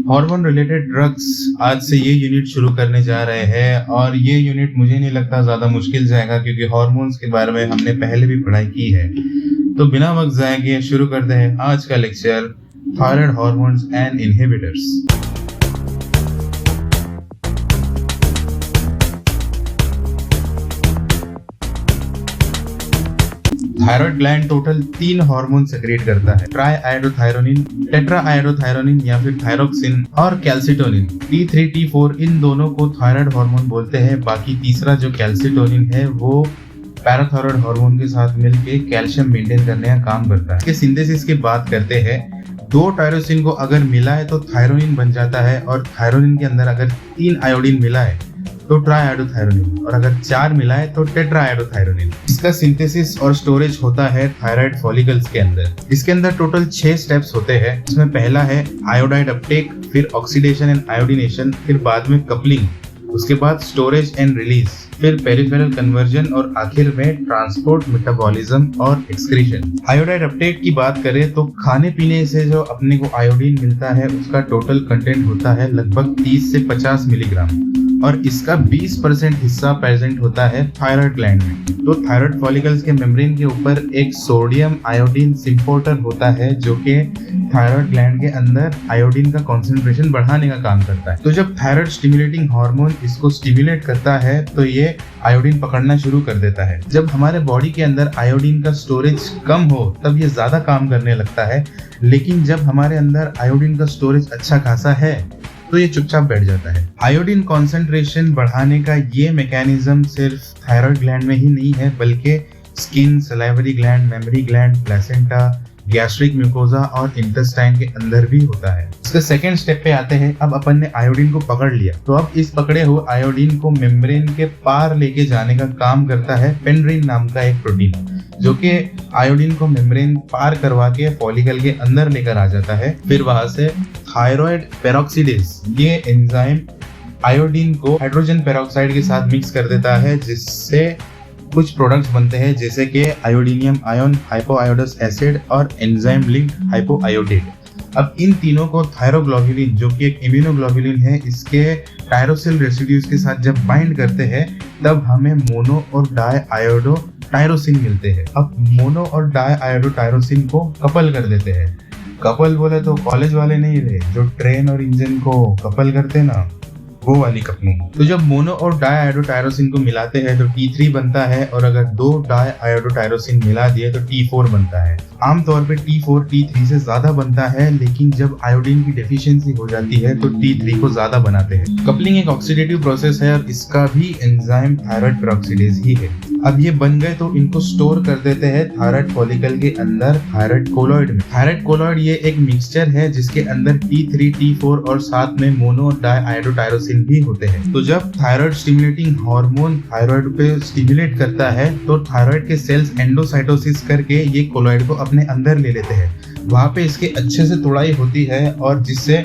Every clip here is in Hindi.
हार्मोन रिलेटेड ड्रग्स आज से ये यूनिट शुरू करने जा रहे हैं और ये यूनिट मुझे नहीं लगता ज़्यादा मुश्किल जाएगा क्योंकि हार्मोन्स के बारे में हमने पहले भी पढ़ाई की है। तो बिना वक्त ज़ाया किए शुरू करते हैं आज का lecture thyroid hormones and inhibitors. Thyroid gland total 3 hormone secret करता है, ट्राई आयोडोथायरोनिन, टेट्रा आयोडोथायरोनिन या फिर थायरोक्सिन और कैल्सिटोनिन। T3 T4 इन दोनों को थायराइड हार्मोन बोलते हैं। बाकी तीसरा जो कैल्सिटोनिन है वो पैराथायराइड हार्मोन के साथ मिलके कैल्शियम मेंटेन करने का काम करता है। इसके सिंथेसिस की बात करते हैं, 2 टायरोसिन को अगर मिला है तो थायरोनिन बन जाता है और थायरोनिन के अंदर अगर 3 आयोडीन मिला है तो ट्राई आयोडोथायरोनिन और अगर 4 मिला है तो टेट्रा आयोडोथायरोनिन। इसका सिंथेसिस और स्टोरेज होता है थायराइड फॉलिकल्स के अंदर। इसके अंदर टोटल 6 स्टेप्स होते हैं। इसमें पहला है आयोडाइड अपटेक, फिर ऑक्सीडेशन एंड आयोडीनेशन, फिर बाद में कपलिंग, उसके बाद स्टोरेज एंड रिलीज, फिर पेरिफेरल कन्वर्जन और आखिर में ट्रांसपोर्ट, मेटाबॉलिज्म और एक्सक्रीशन। आयोडाइड अपटेक की बात करें तो खाने पीने से जो अपने को आयोडीन मिलता है उसका टोटल कंटेंट होता है लगभग 30 से 50 मिलीग्राम और इसका 20% हिस्सा प्रेजेंट होता है थायराइड ग्लैंड में। तो थायराइड फॉलिकल्स के मेम्ब्रेन के ऊपर एक सोडियम आयोडीन सिम्पोर्टर होता है जो कि थायराइड ग्लैंड के अंदर आयोडीन का कॉन्सेंट्रेशन बढ़ाने का काम करता है। तो जब थायराइड स्टिमुलेटिंग हार्मोन इसको स्टिमुलेट करता है तो ये आयोडीन पकड़ना शुरू कर देता है। जब हमारे बॉडी के अंदर आयोडीन का स्टोरेज कम हो तब ये ज्यादा काम करने लगता है, लेकिन जब हमारे अंदर आयोडीन का स्टोरेज अच्छा खासा है तो ये चुपचाप बैठ जाता है। आयोडीन कॉन्सेंट्रेशन बढ़ाने का ये मैकेनिज्म सिर्फ थायराइड ग्लैंड में ही नहीं है बल्कि skin, salivary gland, memory gland, placenta, gastric mucosa और इंटेस्टाइन के अंदर भी होता है। इसके सेकंड स्टेप पे आते हैं। अब अपन ने आयोडीन को पकड़ लिया तो अब इस पकड़े हुए आयोडीन को मेम्ब्रेन के पार लेके जाने का काम करता है पेंड्रिन नाम का एक प्रोटीन, जो कि आयोडीन को मेम्ब्रेन पार करवा के फॉलिकल के अंदर लेकर आ जाता है। फिर वहां से थायराइड पेरोक्सीडेज ये एंजाइम आयोडीन को हाइड्रोजन पेरोक्साइड के साथ मिक्स कर देता है जिससे कुछ प्रोडक्ट्स बनते हैं जैसे कि आयोडीनियम आयन, हाइपोआयोडस एसिड और एंजाइम लिंक्ड हाइपोआयोडेट। अब इन तीनों को थायरोग्लोबुलिन जो कि एक इम्यूनोग्लोबुलिन है इसके टायरोसिल रेसिड्यूज के साथ जब बाइंड करते हैं तब हमें मोनो और डाई आयोडो टायरोसिन मिलते हैं। अब मोनो और डाई आयोडो टायरोसिन को कपल कर देते हैं। कपल बोले तो कॉलेज वाले नहीं रहे, जो ट्रेन और इंजन को कपल करते ना, वो वाली कपलिंग। तो जब मोनो और डाई आयोडो टायरोसिन को मिलाते हैं तो T3 बनता है और अगर 2 डाई आयोडो टायरोसिन मिला दिए तो T4 बनता है। आमतौर पे T4 T3 से ज्यादा बनता है, लेकिन जब आयोडीन की डेफिशिएंसी हो जाती है तो T3 को ज्यादा बनाते हैं। कपलिंग एक ऑक्सीडेटिव प्रोसेस है और इसका भी एंजाइम थायराइड पेरोक्सीडेज ही है। अब ये बन गए तो इनको स्टोर कर देते हैं थायराइड फॉलिकल के अंदर थायराइड कोलॉइड में। थायराइड कोलॉइड ये एक मिक्सचर है जिसके अंदर T3 T4 और साथ में मोनो और डाई आयोडो टायरोसिन भी होते हैं। तो जब थायराइड स्टिमुलेटिंग हार्मोन थायराइड पे स्टिमुलेट करता है तो थायराइड के सेल्स एंडोसाइटोसिस करके ये कोलॉइड को अपने अंदर ले लेते हैं। वहां पे इसके अच्छे से तोड़ाई होती है और जिससे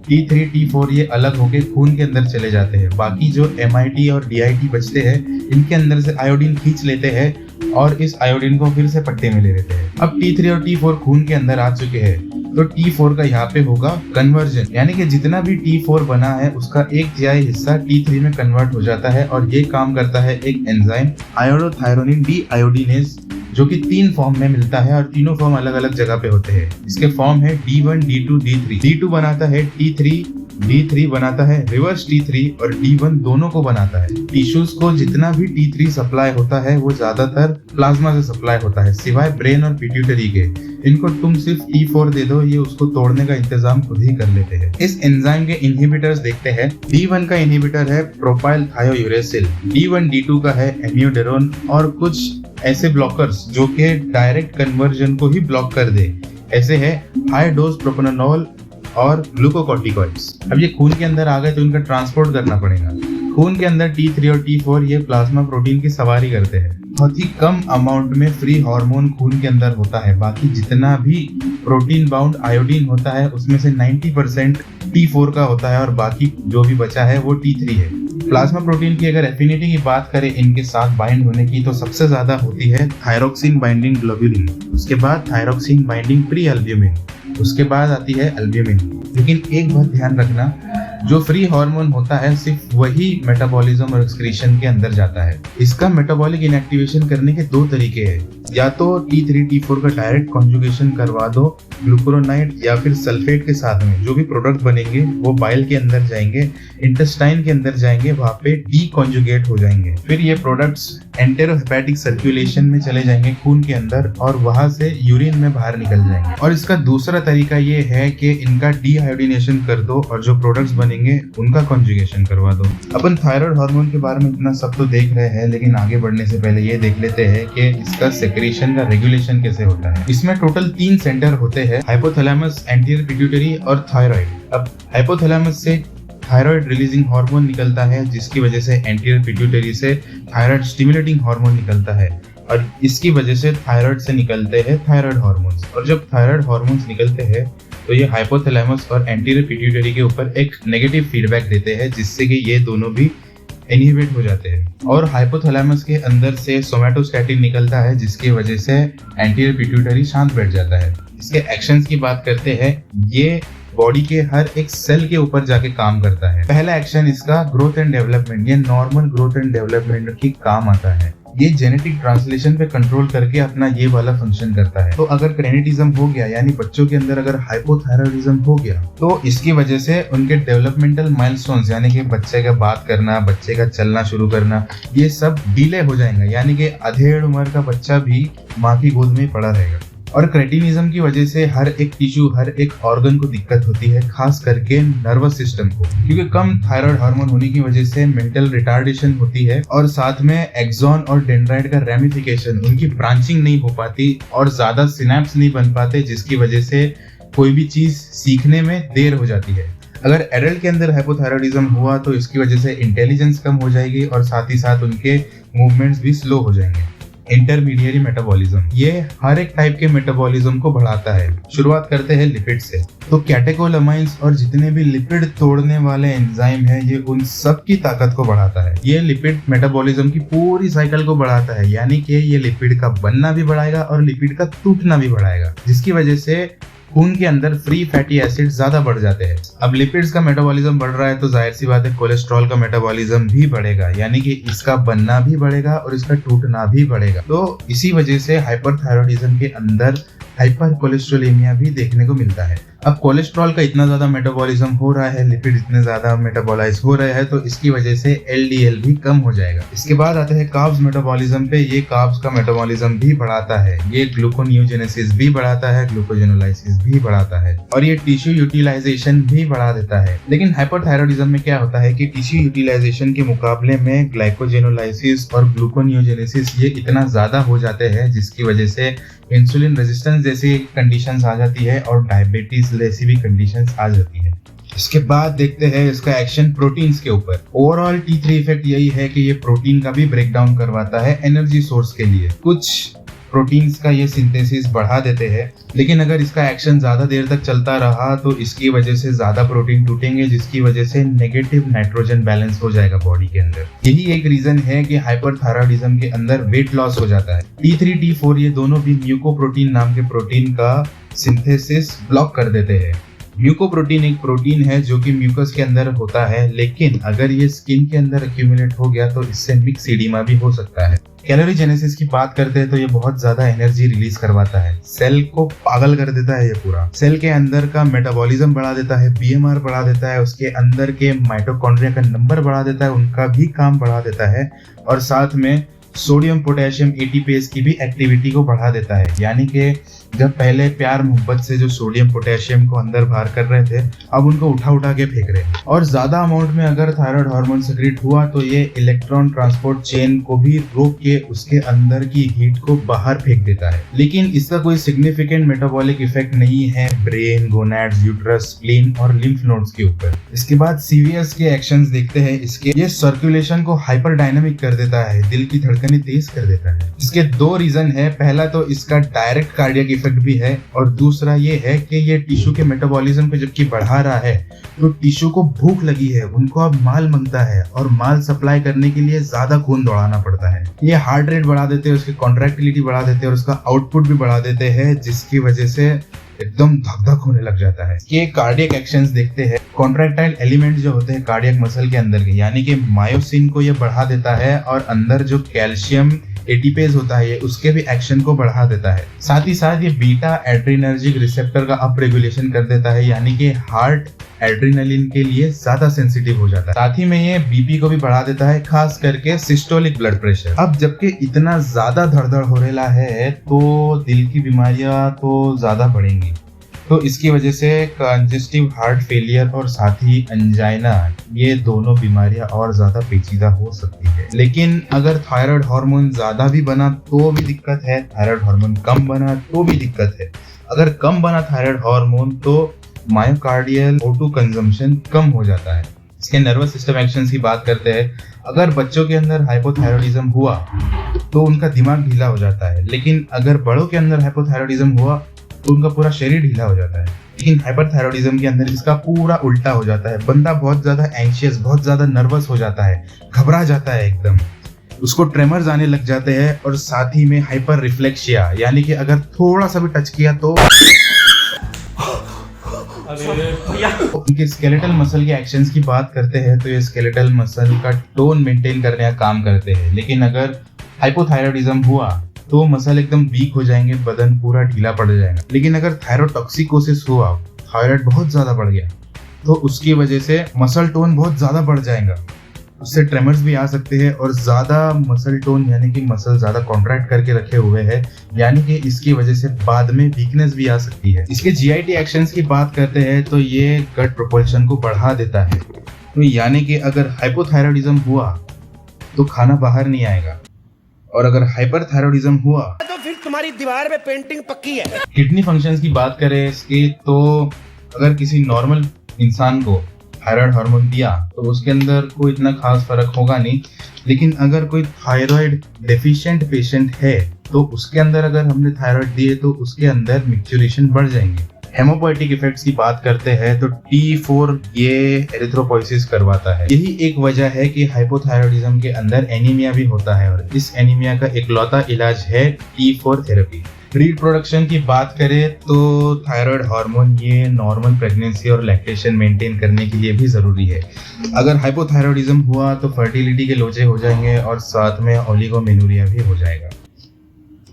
T3 T4 ये अलग होके खून के अंदर चले जाते हैं। बाकी जो MIT और DIT बचते हैं इनके अंदर से आयोडीन खींच लेते हैं और इस आयोडीन को फिर से पट्टे में ले लेते हैं। अब T3 और T4 खून के अंदर आ चुके हैं तो T4 का यहाँ पे होगा कन्वर्जन, यानी कि जितना भी T4 बना है उसका 1/3 हिस्सा T3 में कन्वर्ट हो जाता है और ये काम करता है एक एंजाइम आयोडोथायरोनिन डीआयोडीनेज जो कि 3 फॉर्म में मिलता है और तीनों फॉर्म अलग अलग जगह पे होते हैं। इसके फॉर्म है D1 D2 D3। D2 बनाता है T3, D3 बनाता है रिवर्स T3 और D1 दोनों को बनाता है। टिश्यूज को जितना भी T3 सप्लाई होता है वो ज्यादातर प्लाज्मा से सप्लाई होता है सिवाय ब्रेन और पिट्यूटरी के। इनको तुम सिर्फ T4 दे दो, ये उसको तोड़ने का इंतजाम खुद ही कर लेते हैं। इस एंजाइम के इनहिबिटर्स देखते हैं। D1 का इनहिबिटर है प्रोपाइल थायोयूरेसिल, D1 D2 का है एम्यूडेरोन और कुछ ऐसे ब्लॉकर्स जो कि डायरेक्ट कन्वर्जन को ही ब्लॉक कर दे, ऐसे है हाई डोज प्रोपेनोल और ग्लूकोकॉर्टिकॉइड्स। अब ये खून के अंदर आ गए तो इनका ट्रांसपोर्ट करना पड़ेगा। खून के अंदर T3 और T4 ये प्लाज्मा प्रोटीन की सवारी करते हैं। बहुत ही कम अमाउंट में फ्री हार्मोन खून के अंदर होता है। बाकी जितना भी प्रोटीन बाउंड आयोडीन होता है उसमें से 90% T4 का होता है और बाकी जो भी बचा है वो T3 है। प्लाज्मा प्रोटीन की अगर एफिनिटी की बात करें इनके साथ बाइंड होने की तो सबसे ज्यादा होती है थायरोक्सिन बाइंडिंग ग्लोबुलिन, उसके बाद थायरोक्सिन बाइंडिंग प्री एल्ब्यूमिन उसके बाद आती है अल्ब्यूमिन। लेकिन एक बात ध्यान रखना, जो फ्री हार्मोन होता है सिर्फ वही मेटाबॉलिज्म और एक्सक्रीशन के अंदर जाता है। इसका मेटाबॉलिक इनएक्टिवेशन करने के दो तरीके हैं, या तो T3 T4 का डायरेक्ट कॉन्जुगेशन करवा दो ग्लूकुरोनाइड या फिर सल्फेट के साथ में। जो भी प्रोडक्ट बनेंगे वो बाइल के अंदर जाएंगे, इंटेस्टाइन के अंदर जाएंगे, वहां पे डी कॉन्जुगेट हो जाएंगे। फिर ये प्रोडक्ट्स एंटेरोहेपेटिक सर्कुलेशन में चले जाएंगे खून के अंदर और वहां से यूरिन में बाहर निकल जाएंगे। और इसका दूसरा तरीका ये है कि इनका डीहाइड्रोजनेशन कर दो और जो प्रोडक्ट्स बनेंगे उनका कॉन्जुगेशन करवा दो। अपन थायराइड हार्मोन के बारे में इतना सब तो देख रहे हैं, लेकिन आगे बढ़ने से पहले ये देख लेते हैं कि इसका सेक्रेशन का रेगुलेशन कैसे होता है। इसमें टोटल 3 सेंटर होते हैं, हाइपोथैलेमस, एंटीरियर पिट्यूटरी और थायराइड। अब हाइपोथैलेमस से थायराइड रिलीजिंग हार्मोन निकलता है, जिसकी वजह से एंटीरियर पिट्यूटरी से थायराइड स्टिमुलेटिंग हार्मोन निकलता है और इसकी वजह से थायराइड से निकलते हैं थायराइड हार्मोन्स। और जब थायराइड हार्मोन्स निकलते हैं तो ये हाइपोथैलेमस और एंटीरियर पिट्यूटरी के ऊपर एक नेगेटिव फीडबैक देते हैं, जिससे कि ये दोनों भी इनहिबिट हो जाते हैं। और हाइपोथैलेमस के अंदर से सोमैटोस्टैटिन निकलता है, जिसकी वजह से एंटीरियर पिट्यूटरी शांत बैठ जाता है। इसके एक्शंस की बात करते हैं, ये बॉडी के हर एक सेल के ऊपर जाके काम करता है। पहला एक्शन इसका ग्रोथ एंड डेवलपमेंट, ये नॉर्मल ग्रोथ एंड डेवलपमेंट की काम आता है। ये जेनेटिक ट्रांसलेशन पे कंट्रोल करके अपना ये वाला फंक्शन करता है। तो अगर क्रेनिटिज्म हो गया, यानी बच्चों के अंदर अगर हाइपोथायराइडिज्म हो गया, तो इसकी वजह से उनके डेवलपमेंटल माइलस्टोन्स, यानी कि बच्चे का बात करना, बच्चे का चलना शुरू करना, ये सब डिले हो जाएंगे। यानी कि अधेड़ उम्र का बच्चा भी माँ की गोद में पड़ा रहेगा। और क्रेटिनिज्म की वजह से हर एक टिश्यू, हर एक ऑर्गन को दिक्कत होती है, खास करके नर्वस सिस्टम को, क्योंकि कम थायराइड हार्मोन होने की वजह से मेंटल रिटार्डेशन होती है और साथ में एक्सॉन और डेंड्राइट का रेमिफिकेशन, उनकी ब्रांचिंग नहीं हो पाती और ज्यादा सिनेप्स नहीं बन पाते, जिसकी वजह से कोई भी चीज सीखने में देर हो जाती है। अगर एडल्ट के अंदर हाइपोथायराइडिज्म हुआ तो इसकी वजह से इंटेलिजेंस कम हो जाएगी और साथ ही साथ उनके मूवमेंट्स भी स्लो हो जाएंगे। इंटरमीडिएरी मेटाबॉलिज्म, ये हर एक टाइप के मेटाबॉलिज्म को बढ़ाता है। शुरुआत करते हैं लिपिड से। तो कैटेकोलामाइंस और जितने भी लिपिड तोड़ने वाले एंजाइम है, ये उन सब की ताकत को बढ़ाता है। ये लिपिड मेटाबॉलिज्म की पूरी साइकिल को बढ़ाता है, यानी कि ये लिपिड का बनना भी बढ़ाएगा और लिपिड का टूटना भी बढ़ाएगा, जिसकी वजह से खून के अंदर फ्री फैटी एसिड ज्यादा बढ़ जाते हैं। अब लिपिड्स का मेटाबॉलिज्म बढ़ रहा है तो जाहिर सी बात है कोलेस्ट्रॉल का मेटाबॉलिज्म भी बढ़ेगा, यानी कि इसका बनना भी बढ़ेगा और इसका टूटना भी बढ़ेगा। तो इसी वजह से हाइपरथायराइडिज्म के अंदर हाइपर कोलेस्ट्रोलेमिया भी देखने को मिलता है। अब कोलेस्ट्रॉल का इतना ज्यादा मेटाबॉलिज्म हो रहा है, लिपिड इतने ज्यादा मेटाबॉलाइज हो रहे हैं, तो इसकी वजह से LDL भी कम हो जाएगा। इसके बाद आते हैं कार्ब्स मेटाबॉलिज्म पे। ये कार्ब्स का मेटाबॉलिज्म भी बढ़ाता है, ये ग्लूकोनियोजेनेसिस भी बढ़ाता है, ग्लूकोजेनोलाइसिस भी बढ़ाता है और ये टिश्यू यूटिलाइजेशन भी बढ़ा देता है। लेकिन हाइपरथायराइडिज्म में क्या होता है कि टिश्यू यूटिलाइजेशन के मुकाबले में ग्लाइकोजेनोलाइसिस और ग्लूकोनियोजेनेसिस ये इतना ज्यादा हो जाते हैं, जिसकी वजह से इंसुलिन रेजिस्टेंस जैसी कंडीशंस आ जाती है और डायबिटीज जैसी भी कंडीशंस आ जाती है। इसके बाद देखते हैं इसका एक्शन प्रोटीन्स के ऊपर। ओवरऑल T3 इफेक्ट यही है कि ये प्रोटीन का भी ब्रेक डाउन करवाता है एनर्जी सोर्स के लिए। कुछ प्रोटीन्स का ये सिंथेसिस बढ़ा देते हैं, लेकिन अगर इसका एक्शन ज्यादा देर तक चलता रहा तो इसकी वजह से ज्यादा प्रोटीन टूटेंगे, जिसकी वजह से नेगेटिव नाइट्रोजन बैलेंस हो जाएगा बॉडी के अंदर। यही एक रीजन है कि हाइपरथायराइडिज्म के अंदर वेट लॉस हो जाता है। T3 T4 ये दोनों भी म्यूकोप्रोटीन नाम के प्रोटीन का सिंथेसिस ब्लॉक कर देते हैं। म्यूकोप्रोटीन एक प्रोटीन है जो कि म्यूकस के अंदर होता है, लेकिन अगर ये स्किन के अंदर एक्यूमुलेट हो गया तो इससे मिक्स एडिमा भी हो सकता है। कैलोरी जेनेसिस की बात करते हैं तो ये बहुत ज्यादा एनर्जी रिलीज करवाता है, सेल को पागल कर देता है। ये पूरा सेल के अंदर का मेटाबॉलिज्म बढ़ा देता है, BMR बढ़ा देता है, उसके अंदर के माइटोकॉन्ड्रिया का नंबर बढ़ा देता है, उनका भी काम बढ़ा देता है और साथ में सोडियम पोटेशियम ATPase की भी एक्टिविटी को बढ़ा देता है। यानी कि जब पहले प्यार मोहब्बत से जो सोडियम पोटेशियम को अंदर बाहर कर रहे थे, अब उनको उठा उठा के फेंक रहे हैं। और ज्यादा अमाउंट में अगर थायराइड हार्मोन सेक्रेट हुआ तो ये इलेक्ट्रॉन ट्रांसपोर्ट चेन को भी रोक के उसके अंदर की हीट को बाहर फेंक देता है। लेकिन इसका कोई सिग्निफिकेंट मेटाबॉलिक इफेक्ट नहीं है ब्रेन, गोनैड्स, यूट्रस, स्प्लीन और लिम्फ नोड्स के ऊपर। इसके बाद CVS के एक्शंस देखते हैं इसके। ये सर्कुलेशन को हाइपर डायनामिक कर देता है, दिल की धड़कनें तेज कर देता है। इसके 2 रीजन है। पहला तो इसका डायरेक्ट कार्डियक इफेक्ट भी है और दूसरा ये है कि ये टिश्यू के मेटाबॉलिज्म को जबकि बढ़ा रहा है तो टिश्यू को भूख लगी है, उनको अब माल मांगता है और माल सप्लाई करने के लिए ज्यादा खून दौड़ाना पड़ता है। ये हार्ट रेट बढ़ा देते हैं, उसकी कॉन्ट्रैक्टिलिटी बढ़ा देते हैं और उसका आउटपुट भी बढ़ा देते हैं, जिसकी वजह से एकदम धक धक होने लग जाता है। ये कार्डियक एक्शंस देखते हैं। कॉन्ट्रैक्टाइल एलिमेंट जो होते हैं कार्डियक मसल के अंदर के, यानी कि मायोसिन को ये बढ़ा देता है और अंदर जो कैल्शियम एटीपेज होता है ये उसके भी एक्शन को बढ़ा देता है। साथ ही साथ ये बीटा एड्रीनर्जिक रिसेप्टर का अप रेगुलेशन कर देता है, यानी कि हार्ट एड्रेनालिन के लिए ज्यादा सेंसिटिव हो जाता है। साथ ही में ये बीपी को भी बढ़ा देता है, खास करके सिस्टोलिक ब्लड प्रेशर। अब जबकि इतना ज्यादा धड़धड़ हो रहा है तो दिल की बीमारियां तो ज्यादा बढ़ेंगी, तो इसकी वजह से कंजेस्टिव हार्ट फेलियर और साथ ही एंजाइना, ये दोनों बीमारियां और ज्यादा पेचीदा हो सकती है। लेकिन अगर थायराइड हार्मोन ज्यादा भी बना तो भी दिक्कत है, थायराइड हार्मोन कम बना तो भी दिक्कत है। अगर कम बना थायराइड हार्मोन तो मायोकार्डियल O2 कंजम्पशन कम हो जाता है। इसके नर्वस सिस्टम एक्शंस की बात करते हैं। अगर बच्चों के अंदर हाइपोथायरॉयडिज्म हुआ तो उनका दिमाग ढीला हो जाता है, लेकिन अगर बड़ों के अंदर हाइपोथायरॉयडिज्म हुआ तो उनका पूरा शरीर ढीला हो जाता है। लेकिन हाइपरथायरॉयडिज्म के अंदर इसका पूरा उल्टा हो जाता है। बंदा बहुत ज्यादा एंशियस, बहुत ज्यादा नर्वस हो जाता है, घबरा जाता है एकदम, उसको ट्रेमर्स आने लग जाते हैं और साथ ही में हाइपर रिफ्लेक्सिया, यानी कि अगर थोड़ा सा भी टच किया तो उनके स्केलेटल मसल के एक्शंस की बात करते हैं तो ये स्केलेटल मसल का टोन मेंटेन करने का काम करते हैं। लेकिन अगर हाइपोथायरॉयडिज्म हुआ तो मसल एकदम वीक हो जाएंगे, बदन पूरा ढीला पड़ जाएगा। लेकिन अगर थायरोटॉक्सिकोसिस हुआ, थायराइड बहुत ज्यादा बढ़ गया, तो उसकी वजह से मसल टोन बहुत ज्यादा बढ़ जाएगा, उससे ट्रेमर्स भी आ सकते हैं और ज्यादा मसल टोन यानी कि मसल ज्यादा कॉन्ट्रैक्ट करके रखे हुए हैं, यानी कि इसकी वजह से बाद में वीकनेस भी आ सकती है। इसके जीआईटी एक्शंस की बात करते हैं तो ये गट प्रोपल्शन को बढ़ा देता है। तो यानी कि अगर हाइपोथायरॉयडिज्म हुआ तो खाना बाहर नहीं आएगा, और अगर हाइपरथायरॉयडिज्म हुआ तो फिर तुम्हारी दीवार में पेंटिंग पक्की है। किडनी फंक्शंस की बात करें इसकी, तो अगर किसी नॉर्मल इंसान को थायराइड हार्मोन दिया तो उसके अंदर कोई इतना खास फर्क होगा नहीं। लेकिन अगर कोई थायराइड डेफिशिएंट पेशेंट है तो उसके अंदर अगर हमने थायराइड दिए तो उसके अंदर मैच्योरेशन बढ़ जाएंगे। हेमोपोएटिक इफेक्ट्स की बात करते हैं तो T4 ये एरिथ्रोपोइसिस करवाता है। यही एक वजह है कि हाइपोथायरॉयडिज्म के अंदर एनीमिया भी होता है, और इस एनीमिया का इकलौता इलाज है T4 थेरेपी। रिप्रोडक्शन की बात करें तो थायराइड हार्मोन ये नॉर्मल प्रेगनेंसी और लैक्टेशन मेंटेन करने के लिए भी जरूरी है। अगर हाइपोथायरॉयडिज्म हुआ तो फर्टिलिटी के लोचे हो जाएंगे और साथ में ओलिगोमेनोरिया भी हो जाएगा।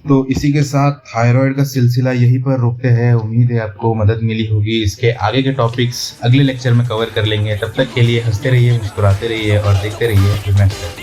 तो इसी के साथ थायराइड का सिलसिला यहीं पर रोकते हैं। उम्मीद है आपको मदद मिली होगी। इसके आगे के टॉपिक्स अगले लेक्चर में कवर कर लेंगे। तब तक के लिए हंसते रहिए, मुस्कुराते रहिए और देखते रहिए।